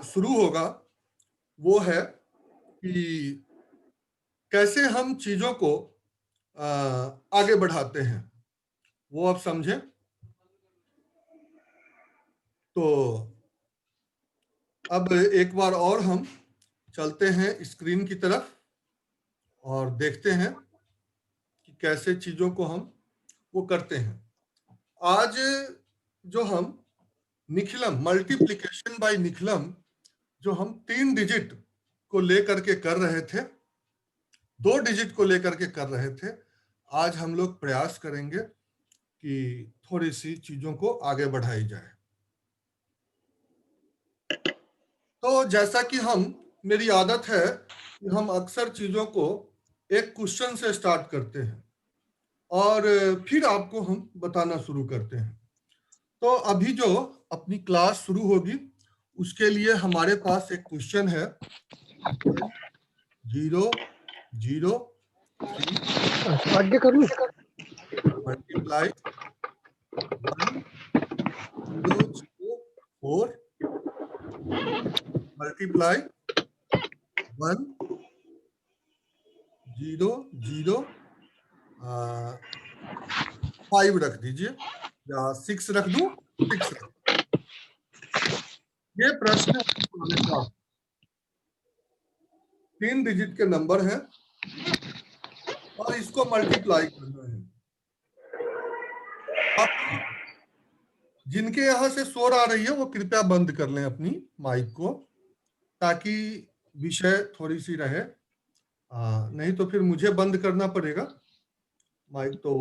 शुरू होगा वो है कि कैसे हम चीजों को आगे बढ़ाते हैं, वो आप समझें। तो अब एक बार और हम चलते हैं स्क्रीन की तरफ और देखते हैं कि कैसे चीजों को हम वो करते हैं। आज जो हम निखिलम, मल्टीप्लिकेशन बाय निखिलम, जो हम 3 डिजिट को लेकर के कर रहे थे, 2 डिजिट को लेकर के कर रहे थे, आज हम लोग प्रयास करेंगे कि थोड़ी सी चीजों को आगे बढ़ाई जाए। तो जैसा कि मेरी आदत है कि हम अक्सर चीजों को एक क्वेश्चन से स्टार्ट करते हैं और फिर आपको हम बताना शुरू करते हैं। तो अभी जो अपनी क्लास शुरू होगी उसके लिए हमारे पास एक क्वेश्चन है, 0 0 3 आगे कर लूं? मल्टीप्लाई 1 0 0 4 मल्टीप्लाई 1 0 0 5 रख दीजिए या 6 रख दूं, 6 रख। ये प्रश्न हमारे पास 3 डिजिट के नंबर है और इसको मल्टीप्लाई करना है। अब जिनके यहाँ से शोर आ रही है वो कृपया बंद कर लें अपनी माइक को, ताकि विषय थोड़ी सी रहे। नहीं तो फिर मुझे बंद करना पड़ेगा माइक, तो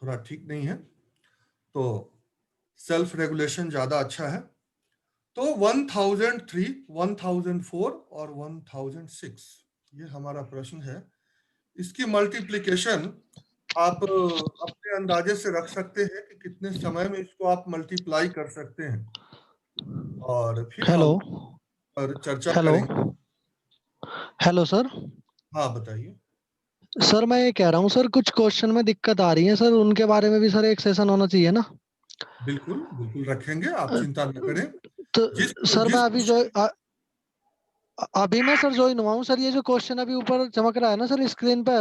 थोड़ा ठीक नहीं है। तो सेल्फ रेगुलेशन ज्यादा अच्छा है। तो 1003, 1004 और 1006 ये हमारा प्रश्न है। इसकी मल्टीप्लिकेशन आप अपने अंदाजे से रख सकते हैं कि कितने समय में इसको आप मल्टीप्लाई कर सकते हैं, और फिर हेलो हम पर चर्चा हेलो करेंगे। Hello sir. हाँ, बताइए। सर मैं ये कह रहा हूँ सर, कुछ क्वेश्चन में दिक्कत आ रही है सर, उनके बारे में भी सर एक सेशन होना चाहिए ना। बिल्कुल बिल्कुल रखेंगे, आप अ, चिंता न करें। तो जिस सर जिस मैं अभी अभी मैं सर ज्वाइन हुआ हूँ सर। ये जो क्वेश्चन अभी ऊपर चमक रहा है ना सर स्क्रीन पे,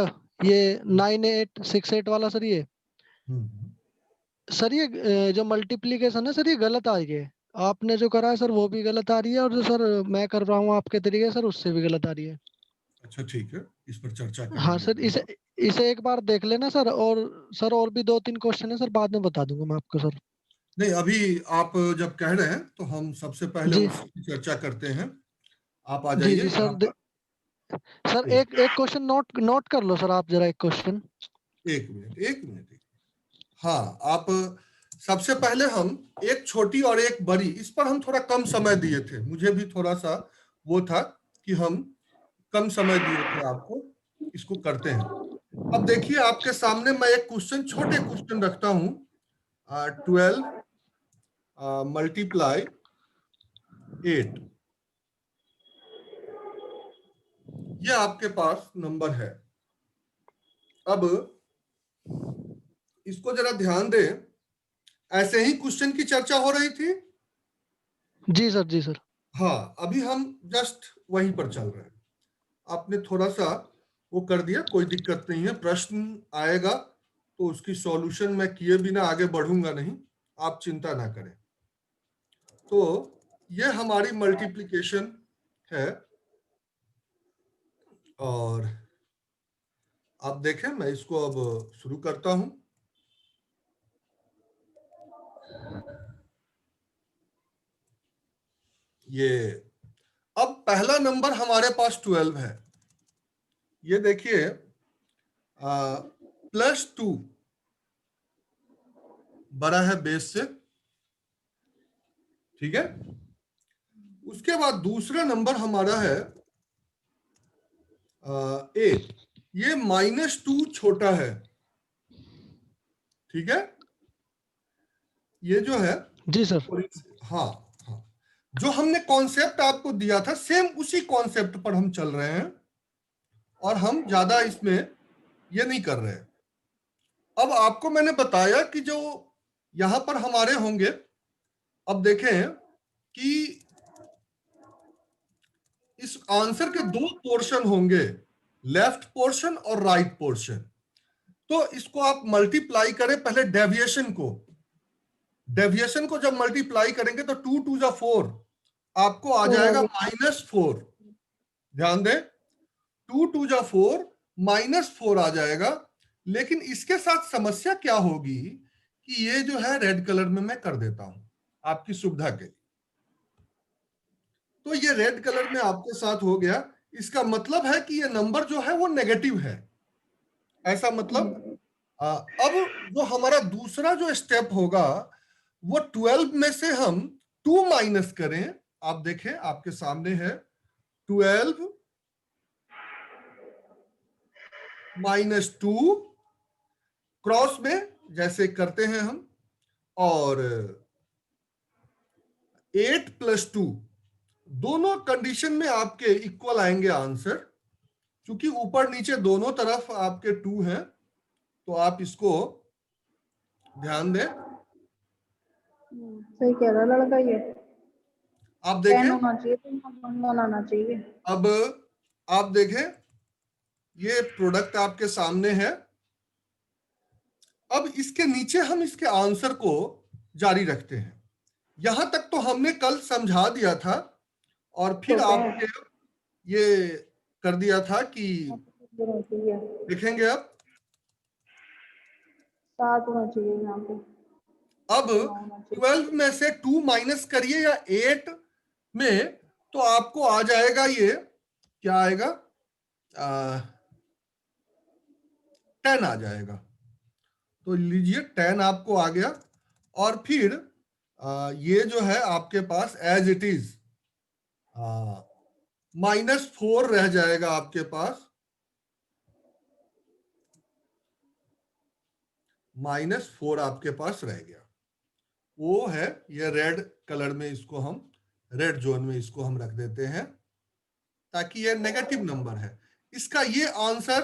ये 9868 वाला सर, ये हम्म, सर ये जो मल्टीप्लीकेशन है सर, ये गलत आ रही है। आपने जो करा है सर वो भी गलत आ रही है, और जो सर मैं कर रहा हूँ आपके तरीके सर उससे भी गलत आ रही है। अच्छा ठीक है, इस पर चर्चा हाँ करेंगे। सर, इसे इसे एक बार देख लेना सर। और सर और भी 2-3 क्वेश्चन है सर, बाद में बता दूंगा मैं आपको सर। नहीं, अभी आप जब कह रहे हैं तो हम सबसे पहले जी उसकी चर्चा करते हैं। आप आ जी जाइए जी यहाँ सर। पर। सर एक एक एक क्वेश्चन नोट नोट कर लो सर, आप जरा एक क्वेश्चन। एक मिनट, एक मिनट। हाँ, आप सबसे पहले हम एक छोटी और एक बड़ी, इस पर हम थोड़ा कम समय दिए थे, मुझे भी थोड़ा सा वो था कि हम कम समय दिए थे आपको, इसको करते हैं। अब देखिए आपके सामने मैं एक क्वेश्चन, छोटे क्वेश्चन रखता हूं। 12 मल्टीप्लाई 8, ये आपके पास नंबर है। अब इसको जरा ध्यान दें, ऐसे ही क्वेश्चन की चर्चा हो रही थी। जी सर, जी सर। हाँ, अभी हम जस्ट वहीं पर चल रहे हैं। आपने थोड़ा सा वो कर दिया, कोई दिक्कत नहीं है। प्रश्न आएगा तो उसकी सॉल्यूशन मैं किए बिना आगे बढ़ूंगा नहीं, आप चिंता ना करें। तो ये हमारी मल्टीप्लिकेशन है, और आप देखें मैं इसको अब शुरू करता हूं। ये अब पहला नंबर हमारे पास 12 है। ये देखिए, +2 बड़ा है बेस से, ठीक है। उसके बाद दूसरा नंबर हमारा है 8। ये -2 छोटा है, ठीक है। ये जो है, जी सर। हाँ हाँ, जो हमने कॉन्सेप्ट आपको दिया था सेम उसी कॉन्सेप्ट पर हम चल रहे हैं, और हम ज्यादा इसमें ये नहीं कर रहे हैं। अब आपको मैंने बताया कि जो यहां पर हमारे होंगे, अब देखें कि इस आंसर के दो पोर्शन होंगे, लेफ्ट पोर्शन और राइट पोर्शन। तो इसको आप मल्टीप्लाई करें पहले डेविएशन को। डेविएशन को जब मल्टीप्लाई करेंगे तो 2 2 जा 4, आपको आ जाएगा -4। ध्यान दें, 2 2 जा 4, -4 आ जाएगा। लेकिन इसके साथ समस्या क्या होगी कि ये जो है रेड कलर में मैं कर देता हूं आपकी सुविधा के लिए। तो ये रेड कलर में आपके साथ हो गया। इसका मतलब है कि ये नंबर जो है वो नेगेटिव है, ऐसा मतलब। अब जो हमारा दूसरा जो स्टेप होगा वो 12 में से हम 2 माइनस करें। आप देखें, आपके सामने है 12 - 2, क्रॉस में जैसे करते हैं हम, और 8 + 2, दोनों कंडीशन में आपके इक्वल आएंगे आंसर। क्योंकि ऊपर नीचे दोनों तरफ आपके 2 हैं, तो आप इसको ध्यान दें। सही कह रहा लड़का, ये आप देखें, होना चाहिए तो आना चाहिए। अब आप देखें, ये प्रोडक्ट आपके सामने है। अब इसके नीचे हम इसके आंसर को जारी रखते हैं। यहां तक तो हमने कल समझा दिया था और फिर आपके ये कर दिया था कि देखेंगे अब 7 होना चाहिए यहाँ पे। अब 12 में से 2 माइनस करिए या 8 में, तो आपको आ जाएगा, ये क्या आएगा, 10 आ जाएगा। तो लीजिए 10 आपको आ गया। और फिर ये जो है आपके पास एज इट इज -4 रह जाएगा आपके पास। -4 आपके पास रह गया, वो है ये रेड कलर में। इसको हम रेड जोन में इसको हम रख देते हैं ताकि ये नेगेटिव नंबर है। इसका ये आंसर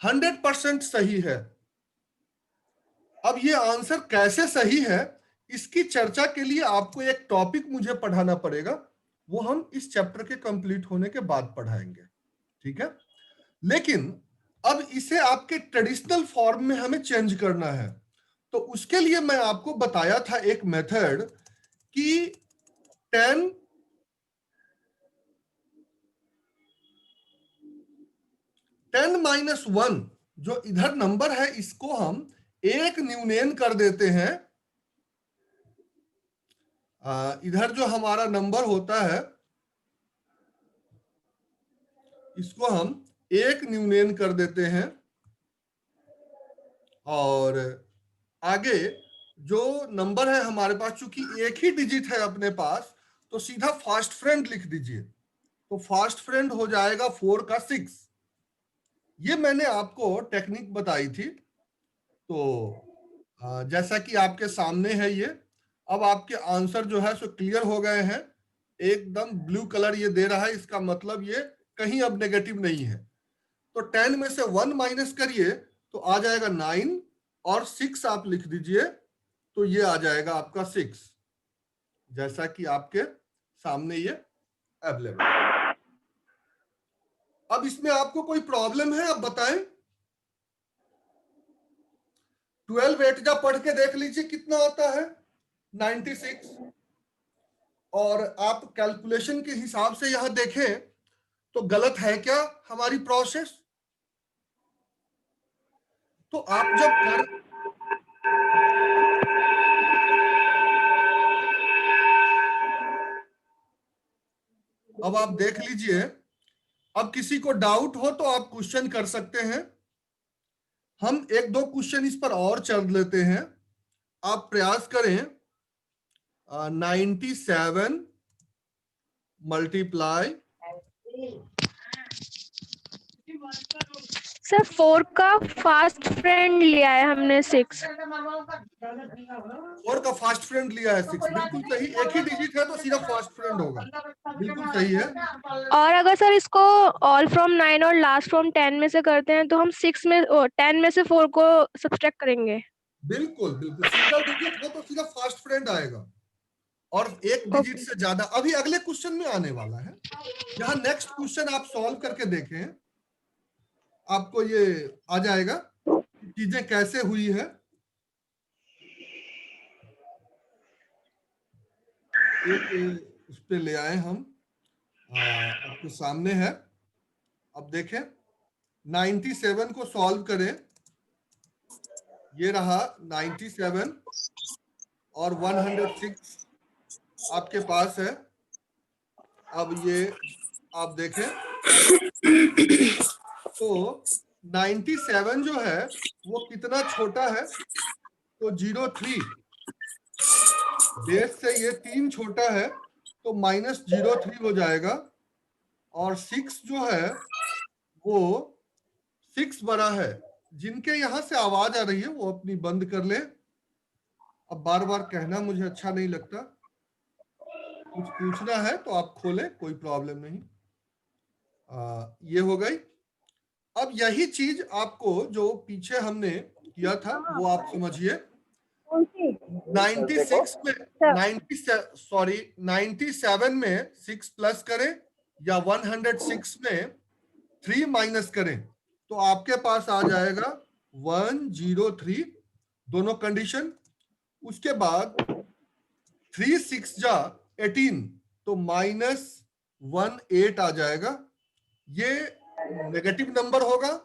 100% सही है। अब ये आंसर कैसे सही है, इसकी चर्चा के लिए आपको एक टॉपिक मुझे पढ़ाना पड़ेगा, वो हम इस चैप्टर के कंप्लीट होने के बाद पढ़ाएंगे, ठीक है। लेकिन अब इसे आपके ट्रेडिशनल फॉर्म में हमें चेंज करना है। तो उसके लिए मैं आपको बताया था एक मेथड कि 10 - 1 जो इधर नंबर है, इसको हम एक न्यूनेन कर देते हैं। इधर जो हमारा नंबर होता है, इसको हम एक न्यूनेन कर देते हैं, और आगे जो नंबर है हमारे पास, चूंकि एक ही डिजिट है अपने पास, तो सीधा फास्ट फ्रेंड लिख दीजिए। तो फास्ट फ्रेंड हो जाएगा 4 का 6। ये मैंने आपको टेक्निक बताई थी। तो जैसा कि आपके सामने है ये, अब आपके आंसर जो है सो क्लियर हो गए हैं। एकदम ब्लू कलर ये दे रहा है, इसका मतलब ये कहीं अब नेगेटिव नहीं है। तो 10 में से 1 माइनस करिए तो आ जाएगा 9, और 6 आप लिख दीजिए तो ये आ जाएगा आपका 6, जैसा कि आपके सामने ये अवेलेबल। अब इसमें आपको कोई प्रॉब्लम है, आप बताएं। 12 8 जा पढ़ के देख लीजिए कितना आता है, 96। और आप कैलकुलेशन के हिसाब से यहां देखें तो गलत है क्या हमारी प्रोसेस? तो आप जब कर अब आप देख लीजिए। अब किसी को डाउट हो तो आप क्वेश्चन कर सकते हैं। हम 1-2 क्वेश्चन इस पर और चल लेते हैं। आप प्रयास करें 97 मल्टीप्लाई। सर 4 का फास्ट फ्रेंड लिया है हमने 6। 4 का फास्ट फ्रेंड लिया है 6, बिल्कुल सही। एक ही डिजिट है तो सीधा फास्ट फ्रेंड होगा, बिल्कुल सही है। और अगर सर इसको ऑल फ्रॉम 9 और लास्ट फ्रॉम 10 में से करते हैं तो हम 6 में 10 में से 4 को सब्सट्रैक्ट करेंगे। बिल्कुल बिल्कुल, सिंगल डिजिट हो तो सीधा फास्ट फ्रेंड आएगा। और एक डिजिट से ज्यादा अभी अगले क्वेश्चन में आने वाला है। यहाँ नेक्स्ट क्वेश्चन आप सॉल्व करके देखें, आपको ये आ जाएगा कि चीजें कैसे हुई है। एक उस पे ले आए हम, आपके सामने है। अब देखें 97 को सॉल्व करें, ये रहा 97 और 106 आपके पास है। अब ये आप देखें तो 97 जो है वो कितना छोटा है, तो 03 बेस से ये 3 छोटा है तो -03 हो जाएगा। और 6 जो है वो 6 बड़ा है। जिनके यहां से आवाज आ रही है वो अपनी बंद कर ले। अब बार बार कहना मुझे अच्छा नहीं लगता, कुछ पूछना है तो आप खोले, कोई प्रॉब्लम नहीं। ये हो गई। अब यही चीज आपको जो पीछे हमने किया था वो आप समझिए। कौन सी? 96 में 97 में 6 प्लस करें या 106 में 3 माइनस करें तो आपके पास आ जाएगा 103, दोनों कंडीशन। उसके बाद 3 6 जा 18 तो -18 आ जाएगा। ये नेगेटिव नंबर होगा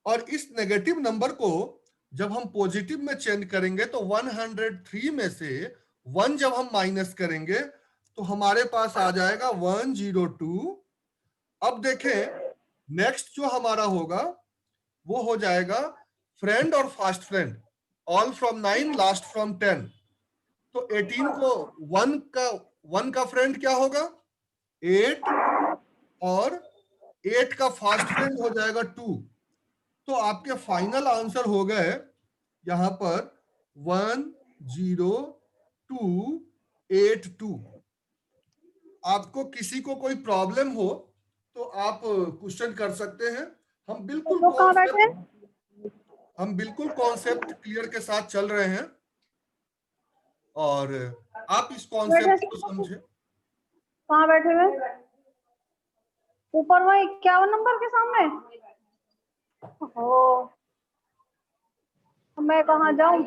और इस नेगेटिव नंबर को जब हम पॉजिटिव में चेंज करेंगे तो 103 में से 1 जब हम माइनस करेंगे तो हमारे पास आ जाएगा 102। अब देखें नेक्स्ट जो हमारा होगा वो हो जाएगा फ्रेंड और fast friend, all from 9 last from 10। तो 18 को 1 का फ्रेंड क्या होगा 8 और 8 का फास्ट फ्रेंड हो जाएगा 2। तो आपके फाइनल आंसर हो गए यहां पर 10282। आपको किसी को कोई प्रॉब्लम हो तो आप क्वेश्चन कर सकते हैं। हम बिल्कुल वो कहाँ बैठे? कॉन्सेप्ट क्लियर के साथ चल रहे हैं और आप इस कॉन्सेप्ट को समझे। कहाँ बैठे हुए? ऊपर वही 51 नंबर के सामने। ओ, मैं कहाँ जाऊं?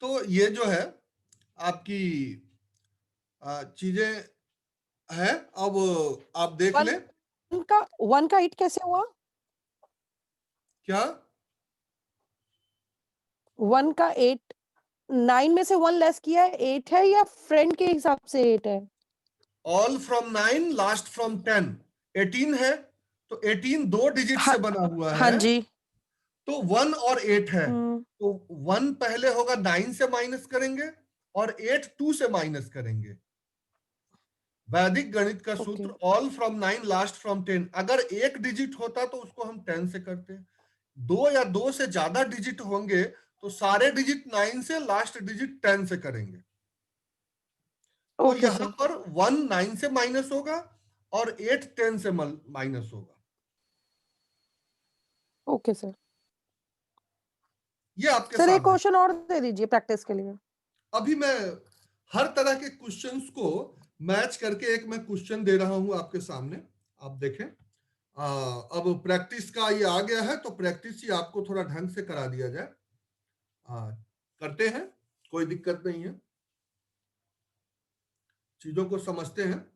तो ये जो है आपकी चीजें है। अब आप देख वन लें वन का 8 कैसे हुआ? क्या 1 का 8 9 में से 1 लेस किया है 8 है या फ्रेंड के हिसाब से 8 है? ऑल फ्रॉम 9 लास्ट फ्रॉम 10 18 है। तो 18 दो डिजिट से बना हुआ हाँ है जी। तो 1 और 8 है। तो 1 पहले होगा 9 से माइनस करेंगे और 8 2 से माइनस करेंगे। वैदिक गणित का सूत्र ऑल फ्रॉम 9 लास्ट फ्रॉम 10। अगर एक डिजिट होता तो उसको हम 10 से करते हैं। 2 या 2 से ज्यादा डिजिट होंगे तो सारे डिजिट 9 से, लास्ट डिजिट 10 से करेंगे। तो यहां पर 1 9 से माइनस होगा और 8 10 से माइनस होगा। Okay sir. ये आपके सर एक सामने। क्वेश्चन और दे दीजिए प्रैक्टिस के लिए। अभी मैं हर तरह के क्वेश्चंस को मैच करके एक मैं क्वेश्चन दे रहा हूं आपके सामने, आप देखें। अब प्रैक्टिस का ये आ गया है तो प्रैक्टिस ही आपको थोड़ा ढंग से करा दिया जाए। करते हैं, कोई दिक्कत नहीं है, चीजों को समझते हैं।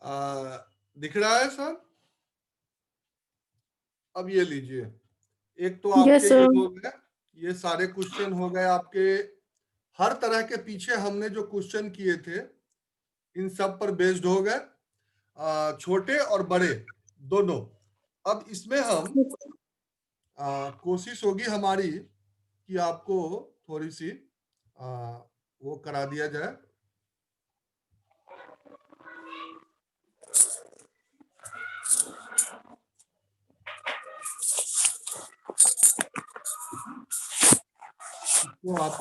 दिख रहा है सर? अब ये लीजिए, एक तो Yes, आपके sir. ये हो गए, ये सारे क्वेश्चन हो गए आपके। हर तरह के पीछे हमने जो क्वेश्चन किए थे इन सब पर बेस्ड हो गए, छोटे और बड़े दोनों। अब इसमें हम कोशिश होगी हमारी कि आपको थोड़ी सी वो करा दिया जाए। तो आप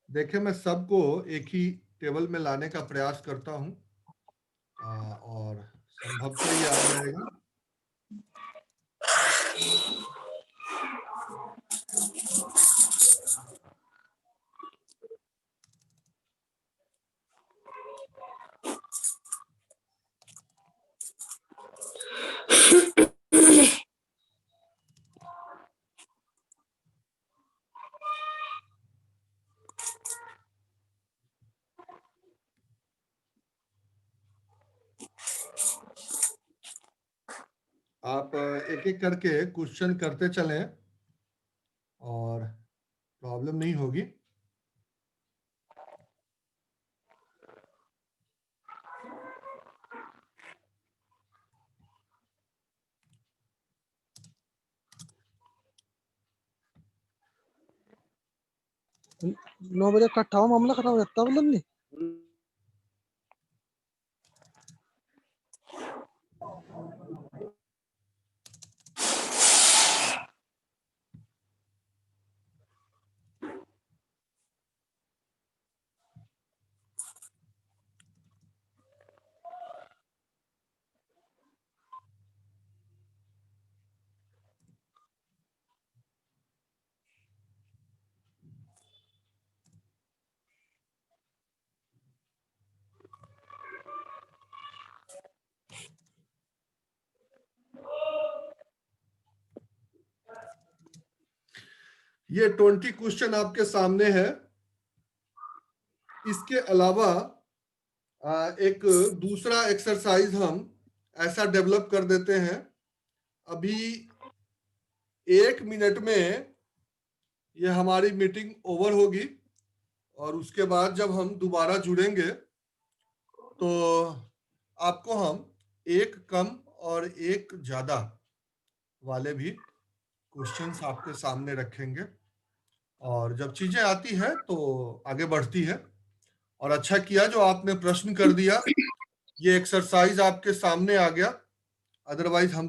देखें, मैं सबको एक ही टेबल में लाने का प्रयास करता हूं और संभवतः ये आ जाएगा। आप एक एक करके क्वेश्चन करते चलें और प्रॉब्लम नहीं होगी। नौ बजे इकट्ठा हो, मामला खत्म हो जाता है मतलब नहीं। ये 20 क्वेश्चन आपके सामने है। इसके अलावा एक दूसरा एक्सरसाइज हम ऐसा डेवलप कर देते हैं। अभी 1 मिनट में ये हमारी मीटिंग ओवर होगी और उसके बाद जब हम दोबारा जुड़ेंगे तो आपको हम एक कम और एक ज्यादा वाले भी क्वेश्चंस आपके सामने रखेंगे और जब चीजें आती है तो आगे बढ़ती है। और अच्छा किया जो आपने प्रश्न कर दिया, ये एक्सरसाइज आपके सामने आ गया, अदरवाइज हम